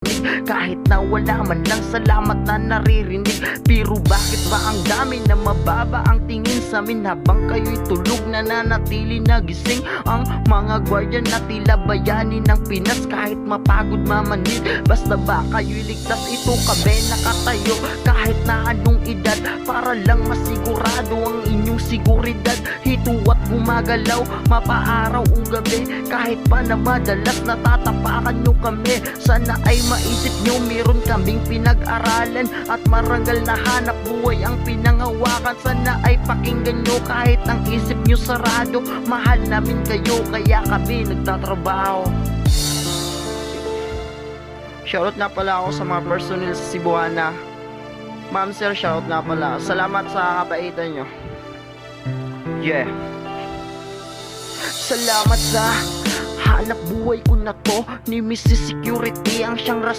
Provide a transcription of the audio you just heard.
tinig, kahit na wala man lang salamat na naririnig. Pero bakit ba ang dami na mababa ang tingin sa amin, habang kayo'y tulog nananatili na gising? Ang mga gwardiya na tila bayani ng Pinas, kahit mapagod mamanid, basta ba kayo'y ligtas, ito kabe nakatayo kahit na anong edad, para lang masigurado ang inyong seguridad. Hito at gumagalaw mapaaraw o gabi, kahit pa na madalas natatapakan nyo kami. Sana ay maisip nyo meron kaming pinag-aralan, at marangal na hanap buhay ang pinangawakan. Sana ay pakinggan nyo kahit ang isip nyo sarado, mahal namin kayo kaya kami nagtatrabaho. Shoutout na pala ako sa mga personnel sa Cebuana. Ma'am sir, shoutout na pala. Salamat sa kabaitan nyo. Yeah. Salamat sa hanap buhay ko na to, ni Mrs. Security ang siyang